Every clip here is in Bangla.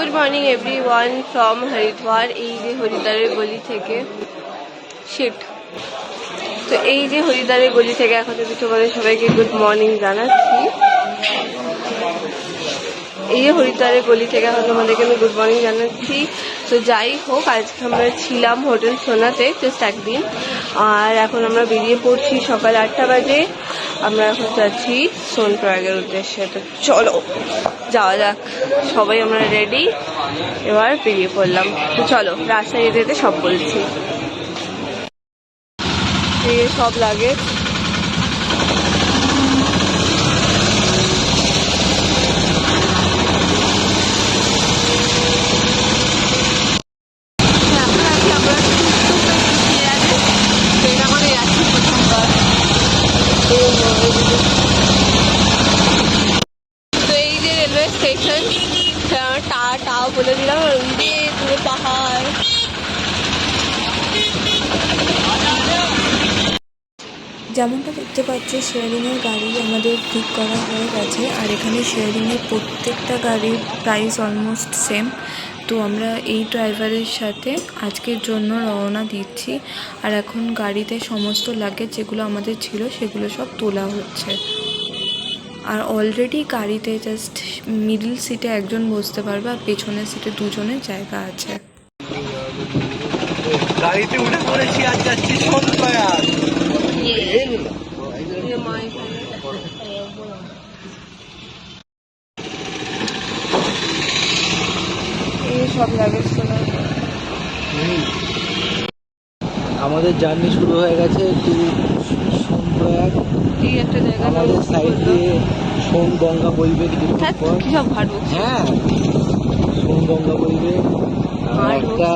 Good morning everyone from Haridwar. এই যে হরিদ্বারের গলি থেকে শিট, তো এই যে হরিদ্বারের গলি থেকে এখন যদি তোমাদের সবাইকে গুড মর্নিং জানাচ্ছি। এই যে হরিদ্বারের গলি থেকে এখন তোমাদেরকে আমি গুড মর্নিং জানাচ্ছি। তো যাই হোক, আজকে আমরা ছিলাম হোটেল সোনাতে জাস্ট একদিন, আর এখন আমরা বেরিয়ে পড়ছি সকাল 8টা বাজে। আমরা এখন যাচ্ছি সোনপ্রয়াগের উদ্দেশ্যে। তো চলো যাওয়া যাক, সবাই আমরা রেডি, এবার বেরিয়ে পড়লাম। তো চলো, রাস্তায় যেতে যেতে সব বলছি। এই সব লাগে, টাটা বলে দিলাম। দূরে পাহাড়, যেমনটা দেখতে পাচ্ছ শেয়ারিংয়ের গাড়ি আমাদের ঠিক করা হয়ে গেছে, আর এখানে শেয়ারিংয়ের প্রত্যেকটা গাড়ির প্রাইস অলমোস্ট সেম। তো আমরা এই ড্রাইভারের সাথে আজকের জন্য রওনা দিচ্ছি, আর এখন গাড়িতে সমস্ত লাগেজ যেগুলো আমাদের ছিল সেগুলো সব তোলা হচ্ছে। আর অলরেডি গাড়িতে জাস্ট মিডল সিটে একজন বসতে পারবে, আর পেছনের সিটে দুজনের জায়গা আছে। গাড়িতে উঠে পড়েছি, আজ যাচ্ছি সোনপ্রয়াগ। সব লাগেজ তোলা। আমাদের জার্নি শুরু হয়ে গেছে টু সোনপ্রয়াগ। এই একটা জায়গা আমাদের সাইড দিয়ে সোন গঙ্গা বইবে কিছুক্ষণ পর। কি সব ভাট বকছে। হ্যাঁ, সোন গঙ্গা বইবে। আর একটা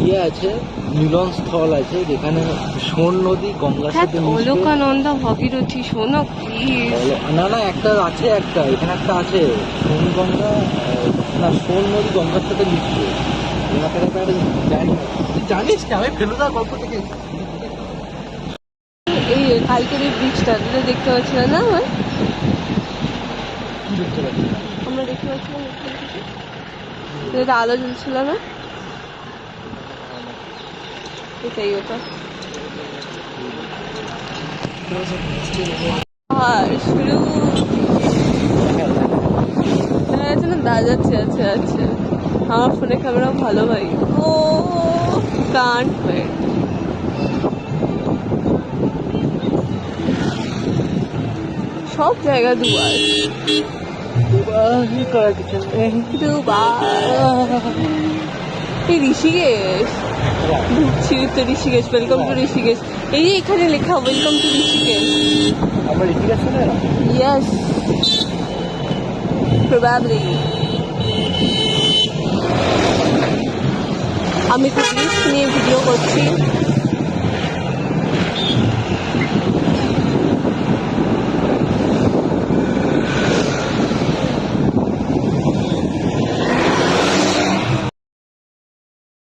ইয়ে আছে, মিলন স্থল আছে যেখানে সোন নদী গঙ্গার সাথে মিশবে। অলকানন্দা ভাগীরথী, শোনো প্লিজ। না না, একটা আছে, একটা এখানে একটা আছে, সোন গঙ্গা না সোন নদী গঙ্গার সাথে মিশবে। জানিস কি, আমি ফেলুদার গল্প থেকে এই কালকের এই ব্রিজটা যেটা দেখতে পাচ্ছিলাম না, আমরা দেখতে পাচ্ছিলাম যেটা আলো জ্বলছিল না, এটাই ওটা। আর শুরু আছে না, দাঁড়া যাচ্ছে। আচ্ছা আচ্ছা, আমার ফোনে ক্যামেরা ভালো ভাই। Oh can't wait. সব জায়গা দুবার এই ঋষিকেশ ঢুকছি তো। Rishikesh, welcome to Rishikesh. এই যে এখানে লেখা welcome to Rishikesh. Yes, probably. আমি খুব রিস্ক নিয়ে ভিডিও করছি।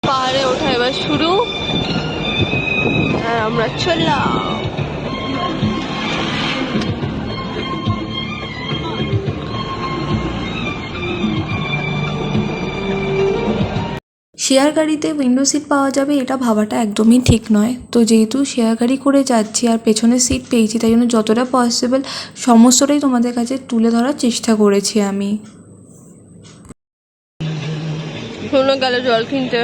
পাহাড়ে ওঠা এবার শুরু, আর আমরা চললাম। শেয়ার গাড়িতে উইন্ডো সিট পাওয়া যাবে এটা ভাবাটা একদমই ঠিক নয়। তো যেহেতু শেয়ার গাড়ি করে যাচ্ছি আর পেছনের সিট পেয়েছি, তাই জন্য যতটা পসিবল সমস্তটাই তোমাদের কাছে তুলে ধরার চেষ্টা করেছি আমি। শোনো, গেল জল কিনতে,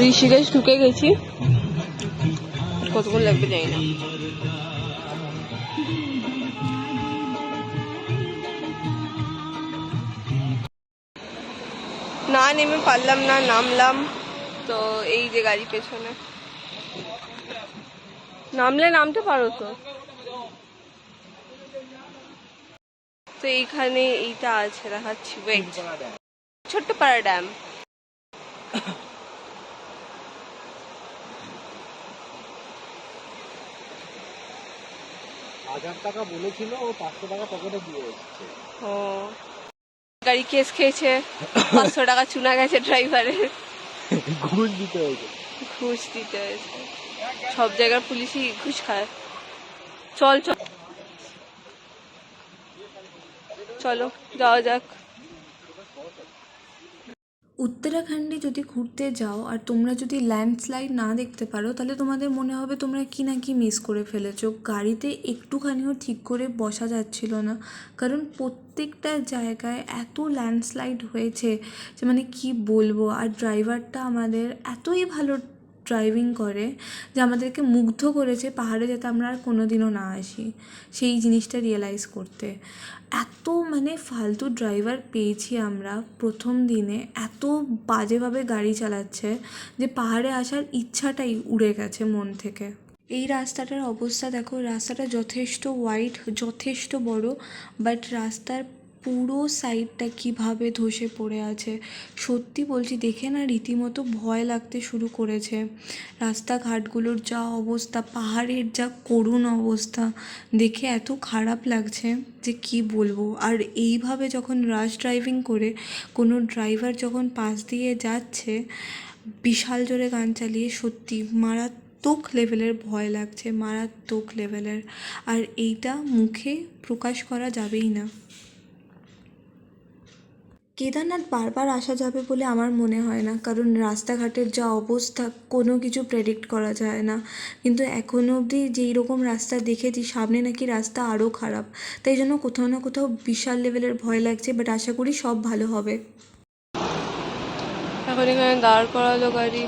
ঋষিকেশ ঢুকে গেছি। কতক্ষণ লাগবে জানি না। না নেমে পারলাম না, নামলাম। তো এই যে গাড়ি পেছনে, নামলে নামতে পারো তো। তো এইখানে এইটা আছে, দেখাচ্ছি, ওয়েট। ছোট্ট পাড়া ড্যাম। টাকা বলেছিল, ও 500 টাকা পকেটে দিয়ে এসেছে। ও, গাড়ি কেস খেয়েছে, 500 টাকা চুনা গেছে ড্রাইভারের। ঘুষ দিতে হয়েছে। ঘুষ দিতে হয়েছে, সব জায়গার পুলিশই ঘুষ খায়। চল চল, চলো যাওয়া যাক। উত্তরাখণ্ডে যদি ঘুরতে যাও আর তোমরা যদি ল্যান্ডস্লাইড না দেখতে পারো তাহলে তোমাদের মনে হবে তোমরা কি না কি মিস করে ফেলেছো। গাড়িতে একটুখানিও ঠিক করে বসা যাচ্ছিল না, কারণ প্রত্যেকটা জায়গায় এত ল্যান্ডস্লাইড হয়েছে যে মানে কি বলবো। আর ড্রাইভারটা আমাদের এতই ভালো ড্রাইভিং করে যে আমাদেরকে মুগ্ধ করেছে পাহাড়ে যাতে আমরা আর কোনো দিনও না আসি, সেই জিনিসটা রিয়েলাইজ করতে। এত মানে ফালতু ড্রাইভার পেয়েছি আমরা প্রথম দিনে, এত বাজেভাবে গাড়ি চালাচ্ছে যে পাহাড়ে আসার ইচ্ছাটাই উড়ে গেছে মন থেকে। এই রাস্তাটার অবস্থা দেখো, রাস্তাটা যথেষ্ট ওয়াইড, যথেষ্ট বড়, বাট রাস্তার পুরো সাইডটা কিভাবে ধসে পড়ে আছে সত্যি বলছি, দেখে না রীতিমতো ভয় লাগতে শুরু করেছে। রাস্তাঘাটগুলোর যা অবস্থা, পাহাড়ের যা করুণ অবস্থা, দেখে এত খারাপ লাগছে যে কি বলবো। আর এইভাবে যখন রাশ ড্রাইভিং করে কোনো ড্রাইভার যখন পাশ দিয়ে যাচ্ছে বিশাল জোরে গান চালিয়ে, সত্যি মারাত্মক লেভেলের ভয় লাগছে, মারাত্মক লেভেলের। আর এইটা মুখে প্রকাশ করা যাবেই না। কেদারনাথ বারবার আসা যাবে বলে আমার মনে হয় না, কারণ রাস্তাঘাটের যা অবস্থা কোনো কিছু প্রেডিক্ট করা যায় না। কিন্তু এখনও অবধি যেই রকম রাস্তা দেখেছি, সামনে নাকি রাস্তা আরও খারাপ, তাই জন্য কোথাও না কোথাও বিশাল লেভেলের ভয় লাগছে, বাট আশা করি সব ভালো হবে। এখন এখানে দাঁড় করালো গাড়ি।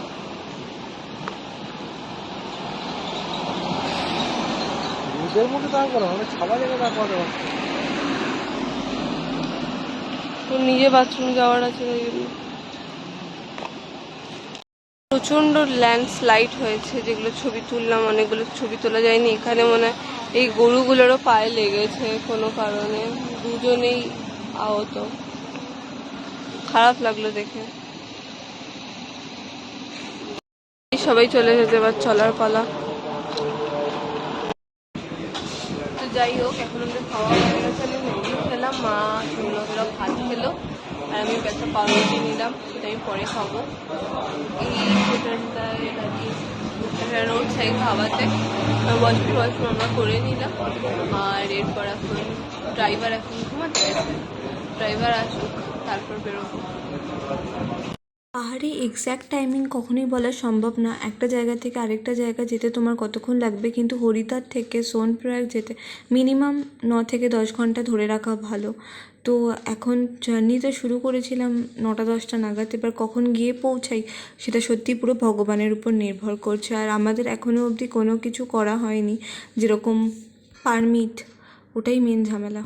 রোদের মধ্যে দাঁড় করা মানে সবাই জায়গায় দাঁড় করাতে পারছে। তোর নিজে বাথরুম যাওয়ার আছে ওই জন্য। প্রচণ্ড ল্যান্ডস্লাইড হয়েছে, যেগুলো ছবি তুললাম, অনেকগুলো ছবি তোলা যায়নি। এখানে মনে হয় এই গরুগুলোরও পায়ে লেগেছে কোনো কারণে, দুজনেই আহত। খারাপ লাগলো দেখে। সবাই চলে যেতে, এবার চলার পালা। তো যাই হোক, এখন আমাদের খাওয়া হয়ে গেছে। আমি ম্যাগি খেলাম, মা সুন্দর ভাত খেলো, আর আমি একটা পাউরুটি নিলাম, সেটা আমি পরে খাবো। এই হোটেলটায় দাঁড়িয়ে রোড সাইড খাওয়াতে ওয়াশরুম আমরা করে নিলাম। আর এরপর এখন ড্রাইভার এখন ঘুমাতে গেছে, ড্রাইভার আসুক তারপর বেরোবো। পাহাড়ে এক্স্যাক্ট টাইমিং কখনোই বলা সম্ভব না, একটা জায়গা থেকে আরেকটা জায়গা যেতে তোমার কতক্ষণ লাগবে, কিন্তু হরিদ্বার থেকে সোনপ্রয়াগ যেতে মিনিমাম 9 থেকে 10 ঘন্টা ধরে রাখা ভালো। তো এখন জার্নিটা শুরু করেছিলাম 9টা-10টা নাগাদ, এবার কখন গিয়ে পৌঁছাই সেটা সত্যি পুরো ভগবানের উপর নির্ভর করছে। আর আমাদের এখনও অবধি কোনো কিছু করা হয়নি, যেরকম পারমিট, ওটাই মেন ঝামেলা।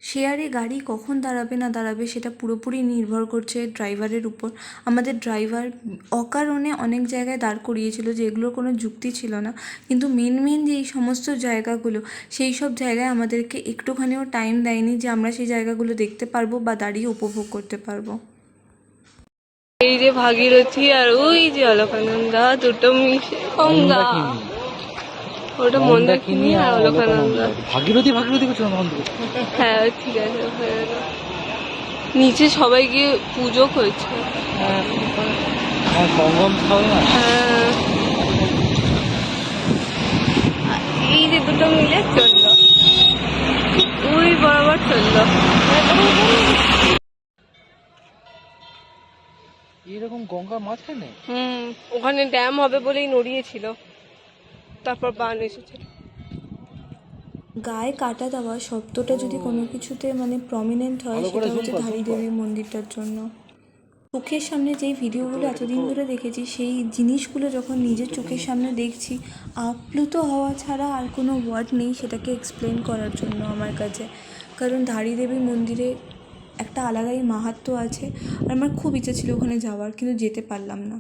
শেয়ারে গাড়ি কখন দাঁড়াবে না দাঁড়াবে সেটা পুরোপুরি নির্ভর করছে ড্রাইভারের উপর। আমাদের ড্রাইভার অকারণে অনেক জায়গায় দাঁড় করিয়েছিল যেগুলোর কোনো যুক্তি ছিল না, কিন্তু মেন যেই সমস্ত জায়গাগুলো, সেই সব জায়গায় আমাদেরকে একটুখানিও টাইম দেয়নি যে আমরা সেই জায়গাগুলো দেখতে পারবো বা দাঁড়িয়ে উপভোগ করতে পারবো। এই যে ভাগীরথী আর ওই যে অলকানন্দা, দুটো মিশে গঙ্গা। ওটা মন্দাকিনী আর অলকানন্দা। ভাগীরথী করছিল না? হ্যাঁ ঠিক আছে, হয়ে গেল। নিচে সবাই গিয়ে পুজো করছে। সঙ্গম স্থল না? হ্যাঁ, এই যে দুটো মিলে চললো, ওই বরাবর চললো। এইরকম গঙ্গার মাঝখানে? ওখানে ড্যাম হবে বলেই নড়িয়েছিল, তারপর বান এসেছিল। গায়ে কাটা দেওয়া শব্দটা যদি কোনো কিছুতে মানে প্রমিনেন্ট হয় সেটা হচ্ছে ধারী দেবী মন্দিরটার জন্য। চোখের সামনে যেই ভিডিওগুলো এতদিন ধরে দেখেছি, সেই জিনিসগুলো যখন নিজের চোখের সামনে দেখছি, আপ্লুত হওয়া ছাড়া আর কোনো ওয়ার্ড নেই সেটাকে এক্সপ্লেন করার জন্য আমার কাছে। কারণ ধারী দেবী মন্দিরে একটা আলাদাই মাহাত্ম্য আছে, আর আমার খুব ইচ্ছে ছিল ওখানে যাওয়ার, কিন্তু যেতে পারলাম না।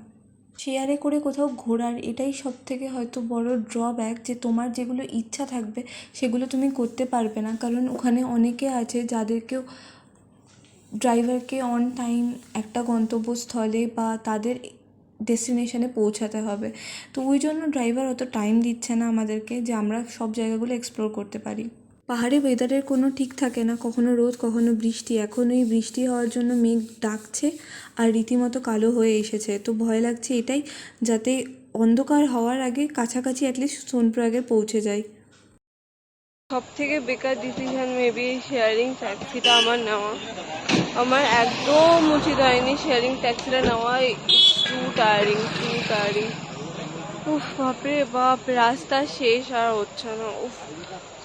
শেয়ারে করে কোথাও ঘোরার এটাই সবথেকে হয়তো বড় ড্রব্যাক, যে তোমার যেগুলো ইচ্ছা থাকবে সেগুলো তুমি করতে পারবে না, কারণ ওখানে অনেকে আছে যাদেরকেও ড্রাইভারকে অন টাইম একটা গন্তব্যস্থলে বা তাদের ডেস্টিনেশনে পৌঁছাতে হবে। তো ওই জন্য ড্রাইভার অত টাইম দিচ্ছে না আমাদেরকে যে আমরা সব জায়গাগুলো এক্সপ্লোর করতে পারি। পাহাড়ে ওয়েদারের কোনো ঠিক থাকে না, কখনো রোদ কখনো বৃষ্টি। এখন এই বৃষ্টি হওয়ার জন্য মেঘ ডাকছে আর রীতিমতো কালো হয়ে এসেছে। তো ভয় লাগছে এটাই, যাতে অন্ধকার হওয়ার আগে কাছাকাছি অ্যাটলিস্ট সোনপ্রয়াগে পৌঁছে যাই। সব থেকে বেকার ডিসিশন মেবি শেয়ারিং ট্যাক্সিটা আমার নেওয়া। আমার একদম উচিত হয়নি শেয়ারিং ট্যাক্সিটা নেওয়া। Too tiring. উফ বাপরে বাপ, রাস্তা শেষ আর হচ্ছে না। উফ,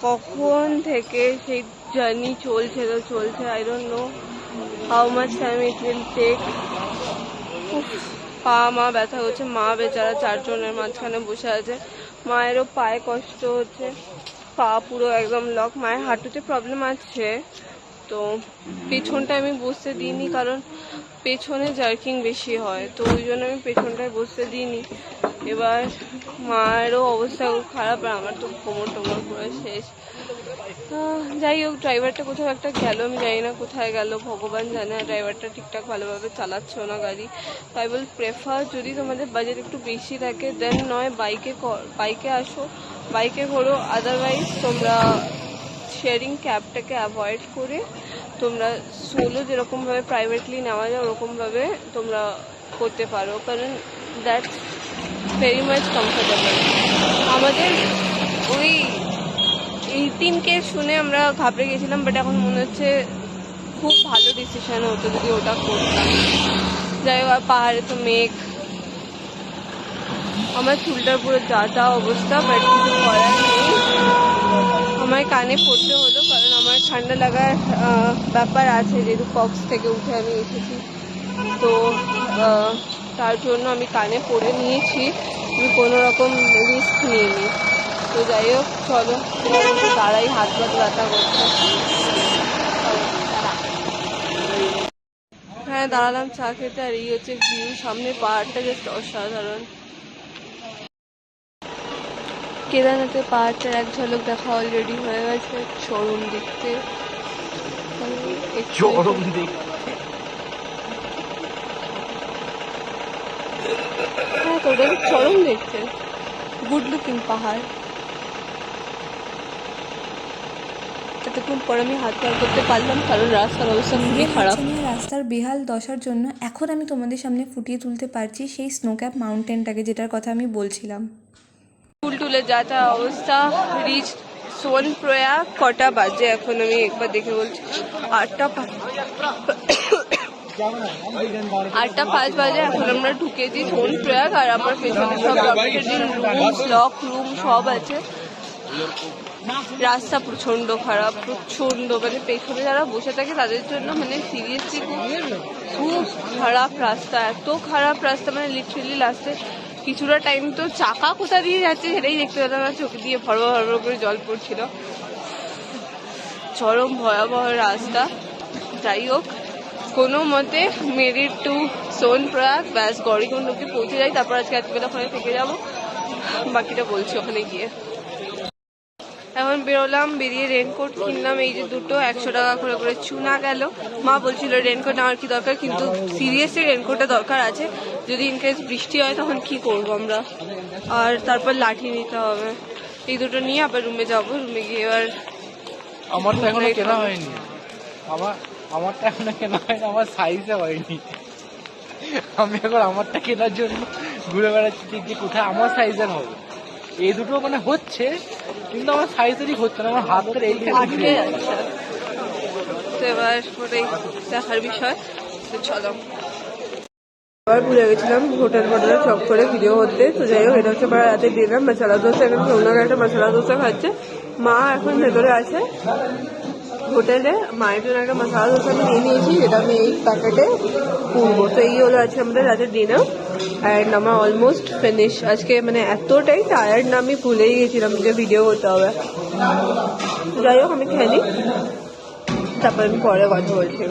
কখন থেকে সেই জার্নি চলছে। I don't know how much time it will take. উফ, পা মা ব্যথা হচ্ছে। মা বেচারা 4 জনের মাঝখানে বসে আছে। মায়েরও পায়ে কষ্ট হচ্ছে, পা পুরো একদম লক। মায়ের হাঁটুতে প্রবলেম আছে, তো পেছনটা আমি বসতে দিইনি, কারণ পেছনে জার্কিং বেশি হয়, তো ওই জন্য আমি পেছনটায় বসতে দিইনি। এবার মায়েরও অবস্থা খুব খারাপ, আর আমার তো কোমর টোমর পুরো শেষ। যাই হোক, ড্রাইভারটা কোথাও একটা গেল, আমি জানি না কোথায় গেল, ভগবান জানে। আর ড্রাইভারটা ঠিকঠাক ভালোভাবে চালাচ্ছেও না গাড়ি। তাই বল প্রেফার, যদি তোমাদের বাজেট একটু বেশি থাকে দেন নয় বাইকে আসো, বাইকে ঘোরো। আদারওয়াইজ তোমরা শেয়ারিং ক্যাবটাকে অ্যাভয়েড করে তোমরা সোলো যেরকমভাবে প্রাইভেটলি নেওয়া যায় ওরকমভাবে তোমরা করতে পারো, কারণ দ্যাটস ভেরি মাচ কমফোর্টেবল। আমাদের ওই 18K শুনে আমরা ঘাবড়ে গেছিলাম, বাট এখন মনে হচ্ছে খুব ভালো ডিসিশন হতো যদি ওটা করতাম। যাই হোক, পাহাড়ে তো মেঘ, আমার চুলটার পুরো যা অবস্থা, বাট কিছু করার নেই। আমার কানে পড়তে হলো, কারণ আমার ঠান্ডা লাগার ব্যাপার আছে, যেহেতু কক্স থেকে উঠে আমি এসেছি, তো তার জন্য আমি কানে পড়ে নিয়েছি। আমি কোনো রকম রিস্ক নিইনি। তো যাই হোক, চলো দাঁড়াই, হাত ব্যথা করছে। হ্যাঁ, দাঁড়ালাম চা খেতে, আর এই হচ্ছে ভিউ। সামনে পাহাড়টা জাস্ট অসাধারণ। কেদারনাথের পাহাড়টার এক ঝলক দেখা অলরেডি হয়ে গেছে। চরম দেখতে, হ্যাঁ টোটালি চরম দেখতে, গুড লুকিং পাহাড়। এতক্ষণ পর আমি হাত বার করতে পারলাম, কারণ রাস্তার অবস্থা খুবই খারাপ। রাস্তার বেহাল দশার জন্য এখন আমি তোমাদের সামনে ফুটিয়ে তুলতে পারছি সেই স্নোক্যাপ মাউন্টেনটাকে, যেটার কথা আমি বলছিলাম। টুলটুলে যা অবস্থা। রিচ সোনপ্রয়াগ কটা বাজে এখন আমি একবার দেখে বলছি। 8:05 বাজে। এখন আমরা ঢুকেছি সোনপ্রয়াগ, আর আমার পেছনে সব লক রুম সব আছে। রাস্তা প্রচন্ড খারাপ, মানে পেছনে যারা বসে থাকে তাদের জন্য মানে সিরিয়াসলি খুব খারাপ রাস্তা। এত খারাপ রাস্তা, মানে লিটারেলি লাস্টে কিছুটা টাইম তো চাকা কোথা দিয়ে যাচ্ছে সেটাই দেখতে পেতাম না, চোখ দিয়ে ভর করে জল পড়ছিল। চরম ভয়াবহ রাস্তা। যাই হোক, কোনো মতে মেরিট টু সোনপ্রয়াগ, ব্যাস গৌরীকুণ্ড অব্দি পৌঁছে যাই, তারপর আজকে এতবেলা ওখানে থেকে যাবো। বাকিটা বলছি ওখানে গিয়ে। এখন বেরোলাম, বেরিয়ে রেনকোট কিনলাম, এই যে দুটো 100 টাকা করে চুনা গেল। মা বলছিল রেনকোট নেওয়ার কি দরকার, কিন্তু সিরিয়াসলি রেনকোটটা দরকার আছে, যদি ইনকেস বৃষ্টি হয় তখন কি করবো আমরা। আর তারপর লাঠি নিতে হবে। এই দুটো নিয়ে আবার রুমে যাবো, রুমে গিয়ে এবার। আমার তো এখনো কেনা হয়নি, আমারটা এখনো কেনা হয়নি, আমার সাইজে হয়নি। আমি এখন আমারটা কেনার জন্য ঘুরে বেড়াচ্ছি যে কোথায় আমার সাইজের হবে। এই দুটো মানে হচ্ছে, কিন্তু আমার সাইজেরই হচ্ছে না, আমার হাতের এইখানে আটকে যাচ্ছে। তো এবার ওটাই দেখার বিষয়। চলো, আবার ভুলে গেছিলাম হোটেল চক করে ভিডিও করতে। তো যাই হোক, এটা হচ্ছে আমার রাতের ডিনার, মশলা দোসা। এখানে সোনাকে একটা মশলা দোসা খাচ্ছে। মা এখন ভেতরে আছে হোটেলে। মায়ের জন্য একটা মশলা দোসা আমি নিয়ে নিয়েছি, যেটা আমি এই প্যাকেটে পুরবো। তো এই হলো আছে আমাদের রাতের ডিনার, অ্যান্ড আমার অলমোস্ট ফিনিশ। আজকে মানে এতটাই টায়ার্ড না, আমি ভুলেই গেছিলাম যে ভিডিও করতে হবে। যাই হোক, আমি খেয়ে নিই, তারপর আমি পরে কথা বলছি।